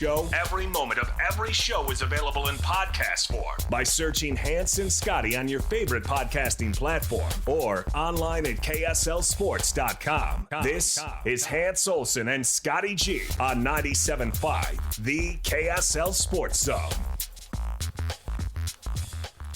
Every moment of every show is available in podcast form by searching Hans and Scotty on your favorite podcasting platform or online at KSLSports.com. This is Hans Olsen and Scotty G on 97.5, the KSL Sports Zone.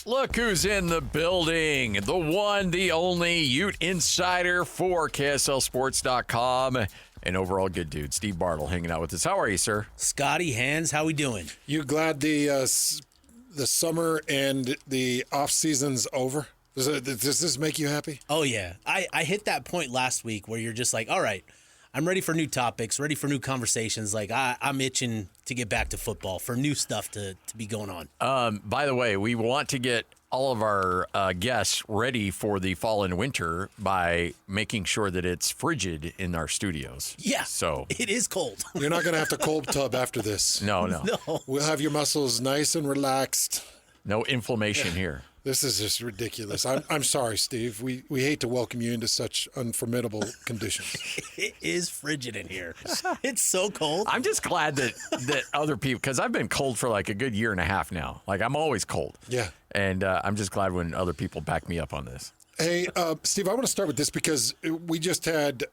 Look who's in the building. The one, the only Ute insider for KSLSports.com. And overall good dude, Steve Bartle, hanging out with us. How are you, sir? Scotty, Hans, how we doing? You glad the summer and the off season's over? Does this make you happy? Oh yeah, I hit that point last week where you're just like, all right, I'm ready for new topics, ready for new conversations. Like I'm itching to get back to football, for new stuff to be going on. By the way, we want to get all of our guests ready for the fall and winter by making sure that it's frigid in our studios. Yeah, so it is cold. You're not going to have to cold tub after this. No. We'll have your muscles nice and relaxed. No inflammation here. This is just ridiculous. I'm sorry, Steve. We hate to welcome you into such unformidable conditions. It is frigid in here. It's so cold. I'm just glad that other people, because I've been cold for like a good year and a half now. Like I'm always cold. Yeah. And I'm just glad when other people back me up on this. Hey, Steve, I want to start with this because we just had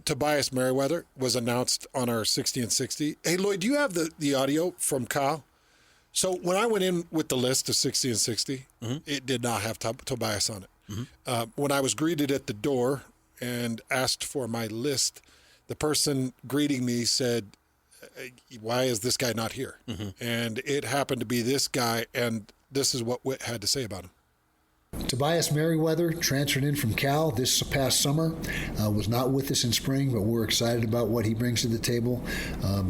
Tobias Merriweather was announced on our 60 and 60. Hey, Lloyd, do you have the audio from Kyle? So when I went in with the list of 60 and 60, it did not have Tobias on it. When I was greeted at the door and asked for my list, the person greeting me said, why is this guy not here? And it happened to be this guy, and this is what Witt had to say about him. Tobias Merriweather transferred in from Cal this past summer, was not with us in spring, but we're excited about what he brings to the table.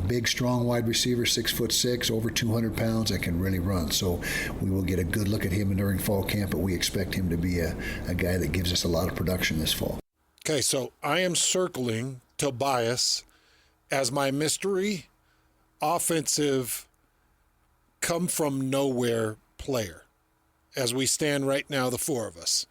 Big, strong wide receiver, 6'6", over 200 pounds, that can really run. So we will get a good look at him during fall camp, but we expect him to be a guy that gives us a lot of production this fall. Okay, so I am circling Tobias as my mystery offensive come-from-nowhere player as we stand right now, the four of us,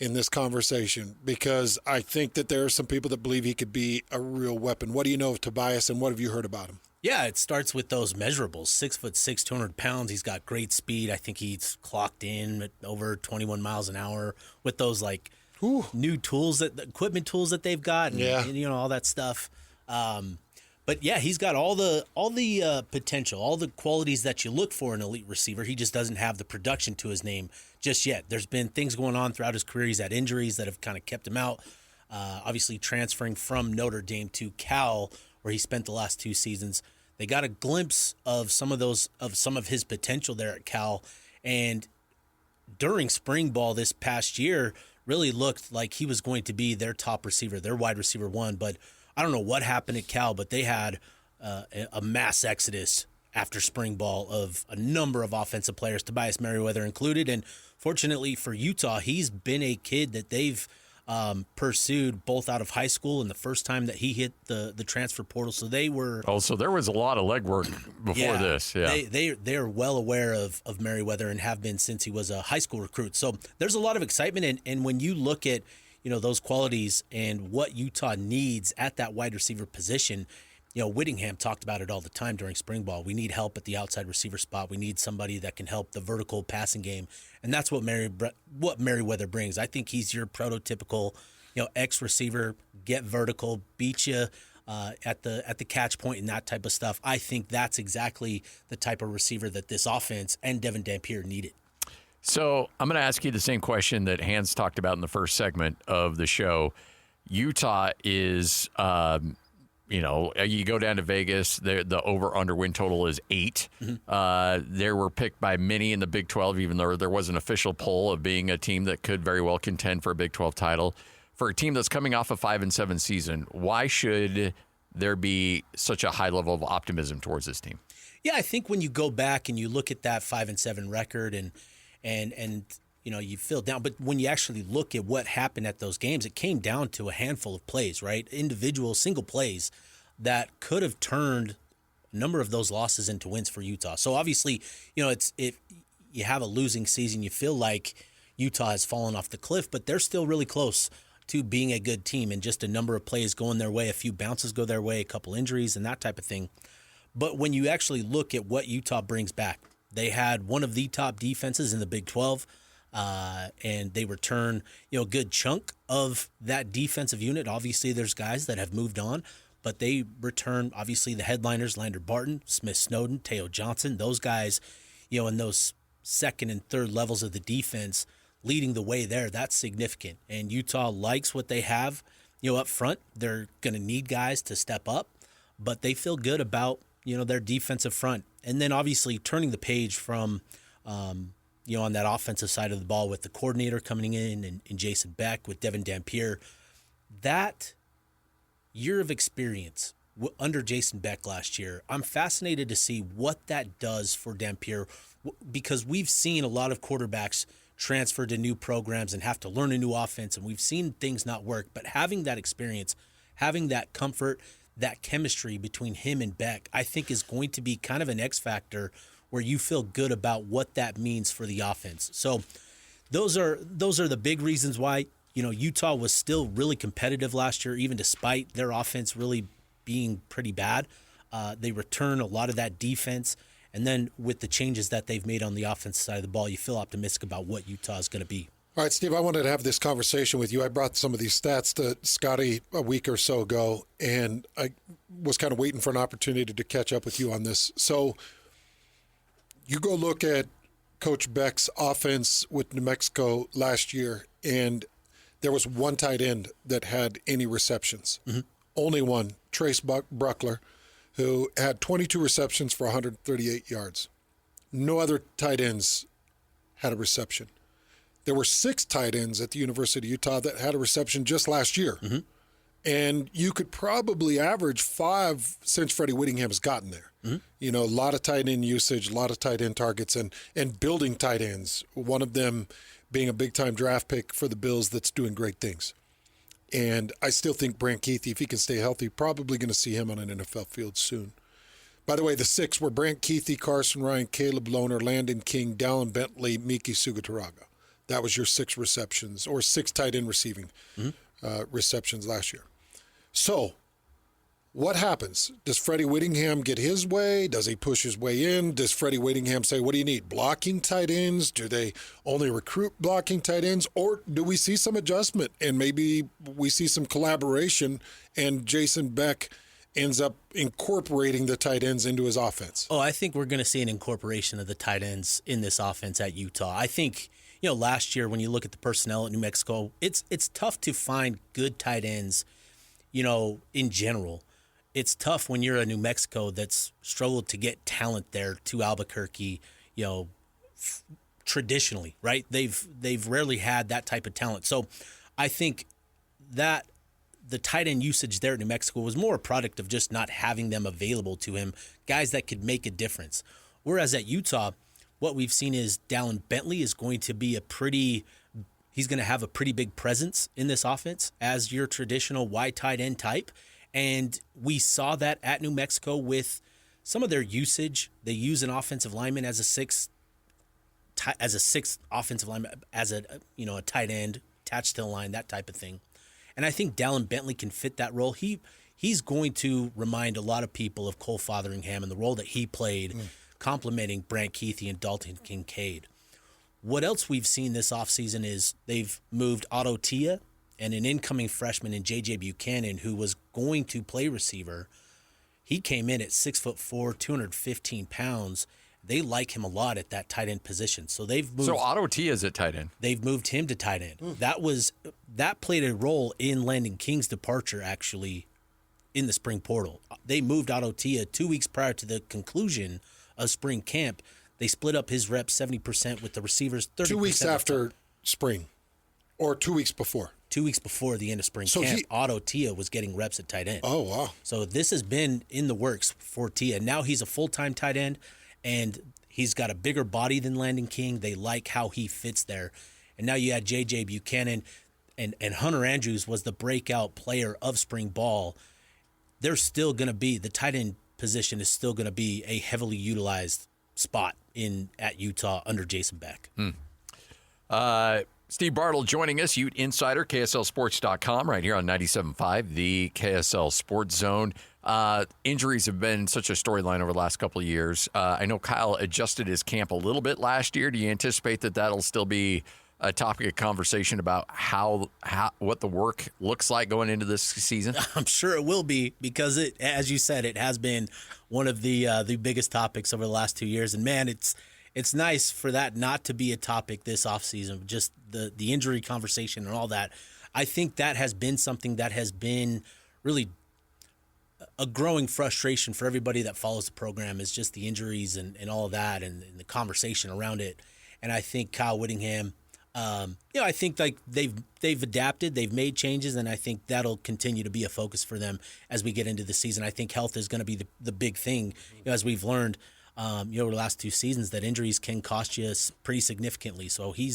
in this conversation, because I think that there are some people that believe he could be a real weapon. What do you know of Tobias, and what have you heard about him? Yeah, it starts with those measurables. 6'6", 200 pounds. He's got great speed. I think he's clocked in at over 21 miles an hour with those new tools, equipment tools that they've got, and all that stuff. But yeah, he's got all the potential, all the qualities that you look for in an elite receiver. He just doesn't have the production to his name just yet. There's been things going on throughout his career. He's had injuries that have kind of kept him out. Obviously, transferring from Notre Dame to Cal, where he spent the last 2 seasons, they got a glimpse of some of his potential there at Cal, and during spring ball this past year, really looked like he was going to be their top receiver, their wide receiver one, but I don't know what happened at Cal, but they had a mass exodus after spring ball of a number of offensive players, Tobias Merriweather included. And fortunately for Utah, he's been a kid that they've pursued both out of high school and the first time that he hit the transfer portal. So they were... Oh, so there was a lot of legwork before this. Yeah, they're well aware of Merriweather and have been since he was a high school recruit. So there's a lot of excitement. And when you look at those qualities and what Utah needs at that wide receiver position, Whittingham talked about it all the time during spring ball. We need help at the outside receiver spot. We need somebody that can help the vertical passing game, and that's what Merriweather brings. I think he's your prototypical, X receiver, get vertical, beat you at the catch point and that type of stuff. I think that's exactly the type of receiver that this offense and Devon Dampier needed. So I'm going to ask you the same question that Hans talked about in the first segment of the show. Utah is, you go down to Vegas, the over-under win total is 8. They were picked by many in the Big 12, even though there was an official poll of being a team that could very well contend for a Big 12 title. For a team that's coming off a 5-7 season, why should there be such a high level of optimism towards this team? Yeah, I think when you go back and you look at that 5-7 record and you feel down. But when you actually look at what happened at those games, it came down to a handful of plays, right? Individual single plays that could have turned a number of those losses into wins for Utah. So obviously, if you have a losing season, you feel like Utah has fallen off the cliff, but they're still really close to being a good team, and just a number of plays going their way, a few bounces go their way, a couple injuries and that type of thing. But when you actually look at what Utah brings back, they had one of the top defenses in the Big 12, and they return a good chunk of that defensive unit. Obviously, there's guys that have moved on, but they return, obviously, the headliners, Lander Barton, Smith Snowden, Teo Johnson, those guys, in those second and third levels of the defense leading the way there. That's significant. And Utah likes what they have, up front. They're going to need guys to step up, but they feel good about, their defensive front. And then obviously turning the page from, on that offensive side of the ball with the coordinator coming in and Jason Beck with Devon Dampier, that year of experience under Jason Beck last year, I'm fascinated to see what that does for Dampier, because we've seen a lot of quarterbacks transfer to new programs and have to learn a new offense, and we've seen things not work. But having that experience, having that comfort, that chemistry between him and Beck, I think is going to be kind of an X factor where you feel good about what that means for the offense. So those are the big reasons why, Utah was still really competitive last year, even despite their offense really being pretty bad. They return a lot of that defense. And then with the changes that they've made on the offensive side of the ball, you feel optimistic about what Utah is going to be. All right, Steve, I wanted to have this conversation with you. I brought some of these stats to Scotty a week or so ago, and I was kind of waiting for an opportunity to catch up with you on this. So you go look at Coach Beck's offense with New Mexico last year, and there was one tight end that had any receptions. Mm-hmm. Only one, Trace Bruckler, who had 22 receptions for 138 yards. No other tight ends had a reception. There were 6 tight ends at the University of Utah that had a reception just last year. Mm-hmm. And you could probably average 5 since Freddie Whittingham has gotten there. Mm-hmm. A lot of tight end usage, a lot of tight end targets, and building tight ends, one of them being a big-time draft pick for the Bills that's doing great things. And I still think Brant Keithy, if he can stay healthy, probably going to see him on an NFL field soon. By the way, the 6 were Brant Keithy, Carson Ryan, Caleb Lohner, Landon King, Dallin Bentley, Miki Sugataraga. That was your 6 receptions, or 6 tight end receiving receptions last year. So what happens? Does Freddie Whittingham get his way? Does he push his way in? Does Freddie Whittingham say, what do you need? Blocking tight ends? Do they only recruit blocking tight ends? Or do we see some adjustment and maybe we see some collaboration and Jason Beck ends up incorporating the tight ends into his offense? Oh, I think we're going to see an incorporation of the tight ends in this offense at Utah. I think, last year when you look at the personnel at New Mexico, it's tough to find good tight ends, in general. It's tough when you're a New Mexico that's struggled to get talent there to Albuquerque, traditionally, right? They've rarely had that type of talent. So I think that the tight end usage there at New Mexico was more a product of just not having them available to him, guys that could make a difference. Whereas at Utah, what we've seen is Dallin Bentley is going to be he's going to have a pretty big presence in this offense as your traditional wide tight end type. And we saw that at New Mexico with some of their usage. They use an offensive lineman as a sixth offensive lineman, as a tight end attached to the line, that type of thing. And I think Dallin Bentley can fit that role. He's going to remind a lot of people of Cole Fotheringham and the role that he played, complementing Brant Keithy and Dalton Kincaid. What else we've seen this offseason is they've moved Otto Tia and an incoming freshman in J.J. Buchanan, who was going to play receiver. He came in at 6'4", 215 pounds. They like him a lot at that tight end position. So they've moved. So Otto Tia is at tight end. They've moved him to tight end. That played a role in Landon King's departure, actually, in the spring portal. They moved Otto Tia 2 weeks prior to the conclusion of spring camp. They split up his reps 70% with the receivers, 30%. 2 weeks after spring, or 2 weeks before. 2 weeks before the end of spring camp, Otto Tia was getting reps at tight end. Oh, wow. So this has been in the works for Tia. Now he's a full-time tight end, and he's got a bigger body than Landon King. They like how he fits there. And now you add J.J. Buchanan, and Hunter Andrews was the breakout player of spring ball. There's still going to be, the tight end position is still going to be a heavily utilized spot at Utah under Jason Beck. Steve Bartle joining us, Ute Insider, KSLSports.com, right here on 97.5, the KSL Sports Zone. Injuries have been such a storyline over the last couple of years. I know Kyle adjusted his camp a little bit last year. Do you anticipate that that'll still be a topic of conversation about how what the work looks like going into this season? I'm sure it will be, because it, as you said, it has been one of the biggest topics over the last 2 years. And man, it's nice for that not to be a topic this offseason, just the injury conversation and all that. I think that has been something that has been really a growing frustration for everybody that follows the program, is just the injuries and all of that and the conversation around it. And I think Kyle Whittingham, I think like they've adapted, they've made changes, and I think that'll continue to be a focus for them as we get into the season. I think health is going to be the big thing, as we've learned over the last 2 seasons, that injuries can cost you pretty significantly. So he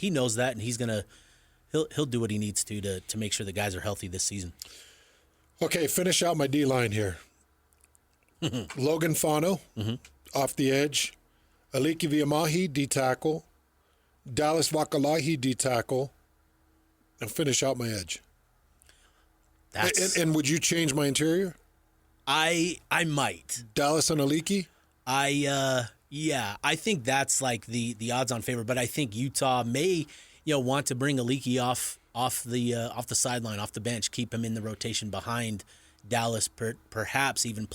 knows that, and he'll do what he needs to make sure the guys are healthy this season. Okay, finish out my D-line here. Logan Fano, off the edge. Aliki Viamahi, D-tackle. Dallas Vakalahi, D-tackle. And finish out my edge. And would you change my interior? I might. Dallas and Aliki? I think that's like the odds-on favorite, but I think Utah may want to bring Aliki off the sideline, off the bench, keep him in the rotation behind Dallas, perhaps even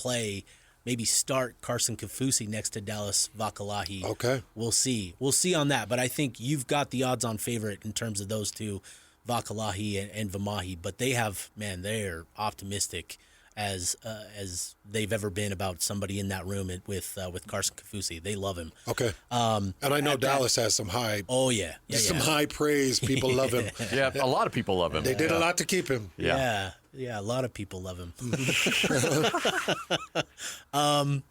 maybe start Carson Kafusi next to Dallas Vakalahi. Okay. We'll see on that, but I think you've got the odds-on favorite in terms of those two, Vakalahi and Vamahi, but they're optimistic as they've ever been about somebody in that room with Carson Kafusi. They love him. Okay. And I know Dallas has some high. Oh yeah. Some high praise. People love him. Yeah, a lot of people love him. They did a lot to keep him. Yeah, a lot of people love him. I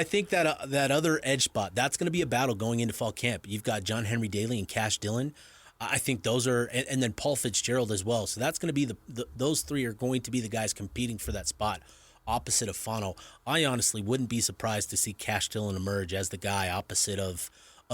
think that other edge spot, that's going to be a battle going into fall camp. You've got John Henry Daly and Cash Dillon. I think those are, and then Paul Fitzgerald as well. So that's going to be those three are going to be the guys competing for that spot opposite of Fano. I honestly wouldn't be surprised to see Cash Dillon emerge as the guy opposite of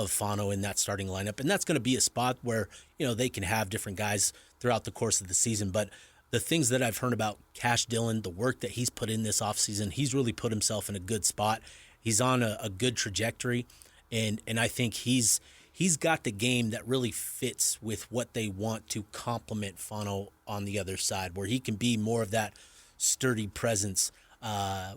Fano in that starting lineup. And that's going to be a spot where, they can have different guys throughout the course of the season. But the things that I've heard about Cash Dillon, the work that he's put in this offseason, he's really put himself in a good spot. He's on a good trajectory. And I think he's got the game that really fits with what they want to complement Fano on the other side, where he can be more of that sturdy presence,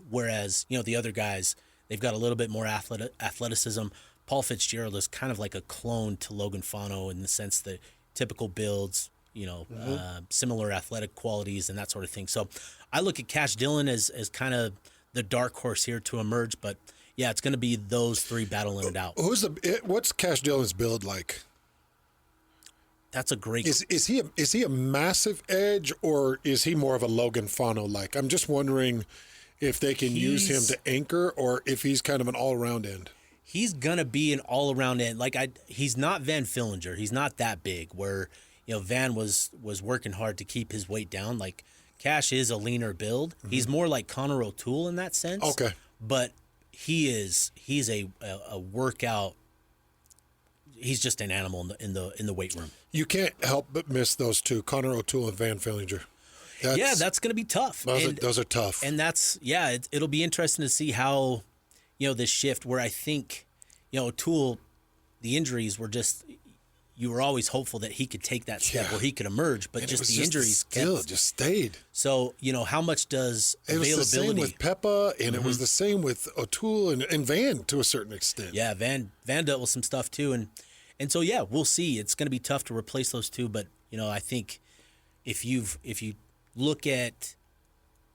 whereas, the other guys, they've got a little bit more athleticism. Paul Fitzgerald is kind of like a clone to Logan Fano in the sense that typical builds, similar athletic qualities and that sort of thing. So I look at Cash Dillon as kind of the dark horse here to emerge, but yeah, it's going to be those three battling it out. What's Cash Dillon's build like? That's a great. Is he a massive edge, or is he more of a Logan Fano like? I'm just wondering if they can use him to anchor, or if he's kind of an all around end. He's gonna be an all around end. He's not Van Fillinger. He's not that big. Where Van was working hard to keep his weight down. Like Cash is a leaner build. Mm-hmm. He's more like Connor O'Toole in that sense. Okay, but he's a workout. He's just an animal in the weight room. You can't help but miss those two, Connor O'Toole and Van Fillinger. That's going to be tough. Those are tough. And it'll be interesting to see how, this shift where I think, O'Toole, the injuries were just, you were always hopeful that he could take that step where he could emerge, but just the injuries just stayed. So, how much does availability? It was the same with Peppa, and it was the same with O'Toole and Van to a certain extent. Yeah, Van dealt with some stuff too, and so we'll see. It's going to be tough to replace those two, but I think if you look at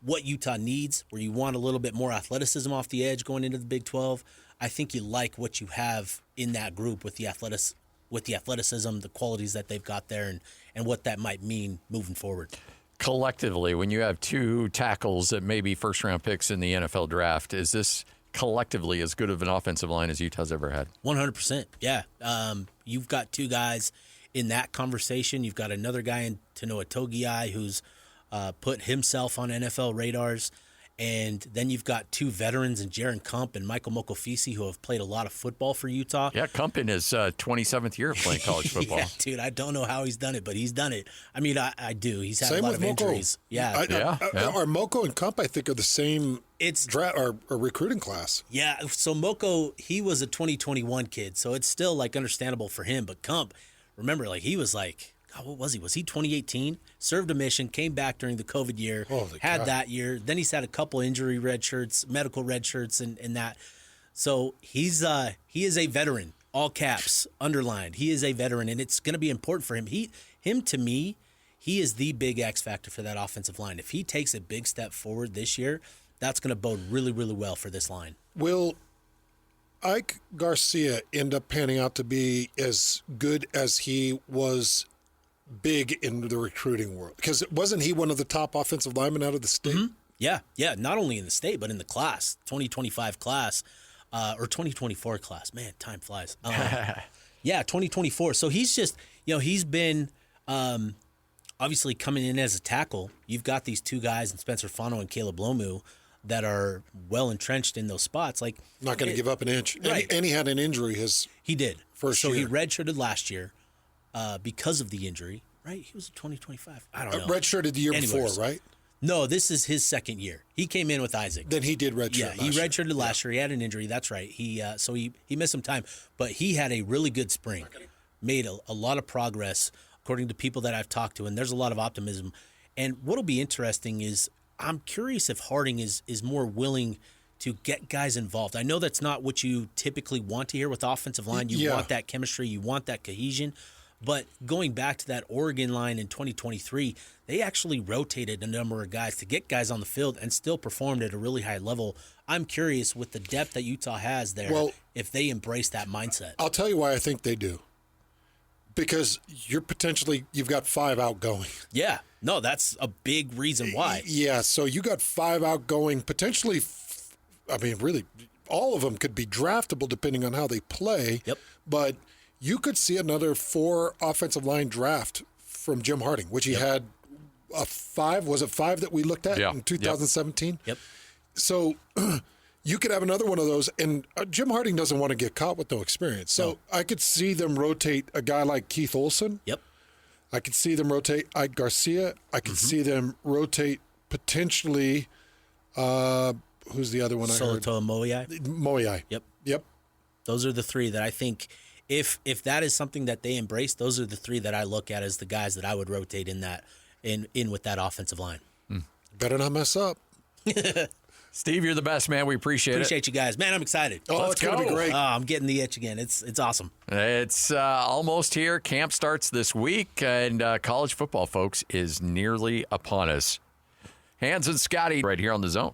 what Utah needs, where you want a little bit more athleticism off the edge going into the Big 12, I think you like what you have in that group with the athleticism, the qualities that they've got there, and what that might mean moving forward. Collectively, when you have two tackles that may be first-round picks in the NFL draft, is this collectively as good of an offensive line as Utah's ever had? 100%, yeah. You've got two guys in that conversation. You've got another guy in Tanoa Togiai who's put himself on NFL radars. And then you've got two veterans in Jaron Kump and Michael Mokofisi who have played a lot of football for Utah. Yeah, Kump in his 27th year of playing college football. Yeah, dude, I don't know how he's done it, but he's done it. I mean, I do. He's had Same a lot with of Moko. injuries. Yeah. Our Moko and Kump, I think, are the same It's or recruiting class. Yeah, so Moko, he was a 2021 kid, so it's still like understandable for him. But Kump, remember, like he was like, God, what was he? Was he 2018? Served a mission, came back during the COVID year, had God. that year. Then he's had a couple injury red shirts, medical red shirts, and that. So he is a veteran, all caps, underlined. He is a veteran, and it's going to be important for him. Him to me, he is the big X factor for that offensive line. If he takes a big step forward this year, that's going to bode really, really well for this line. Will Ike Garcia end up panning out to be as good as he was big in the recruiting world? Because wasn't he one of the top offensive linemen out of the state? Mm-hmm. Yeah. Not only in the state, but in the class, 2025 class, or 2024 class. Man, time flies. Yeah, 2024. So he's just, he's been obviously coming in as a tackle. You've got these two guys in Spencer Fano and Caleb Lomu that are well entrenched in those spots. Like, Not going to give up an inch. Right. And he had an injury he did. first so year. he redshirted last year because of the injury, right? He was a 2025. I don't know. redshirted the year before, right? No, this is his second year. He came in with Isaac. Then he did redshirt. Yeah, he redshirted last year. He had an injury. That's right. He missed some time, but he had a really good spring. Made a lot of progress, according to people that I've talked to, and there's a lot of optimism. And what'll be interesting is I'm curious if Harding is more willing to get guys involved. I know that's not what you typically want to hear with offensive line. You want that chemistry. You want that cohesion. But going back to that Oregon line in 2023, they actually rotated a number of guys to get guys on the field and still performed at a really high level. I'm curious with the depth that Utah has there, if they embrace that mindset. I'll tell you why I think they do. Because you've got 5 outgoing. Yeah. No, that's a big reason why. Yeah, so you got 5 outgoing, potentially, really, all of them could be draftable depending on how they play. Yep. But you could see another 4 offensive line draft from Jim Harding, which he had a 5. Was it 5 that we looked at in 2017? Yep. So you could have another one of those, and Jim Harding doesn't want to get caught with no experience. So I could see them rotate a guy like Keith Olson. Yep. I could see them rotate Ike Garcia. I could see them rotate potentially, who's the other one I heard? Solotoa Moiai. Yep. Those are the 3 that I think, if that is something that they embrace, those are the 3 that I look at as the guys that I would rotate in with that offensive line. Better not mess up. Steve, you're the best, man. We appreciate Appreciate you guys. Man, I'm excited. Oh, it's going to be great. Oh, I'm getting the itch again. It's awesome. It's almost here. Camp starts this week, and college football, folks, is nearly upon us. Hans and Scotty right here on The Zone.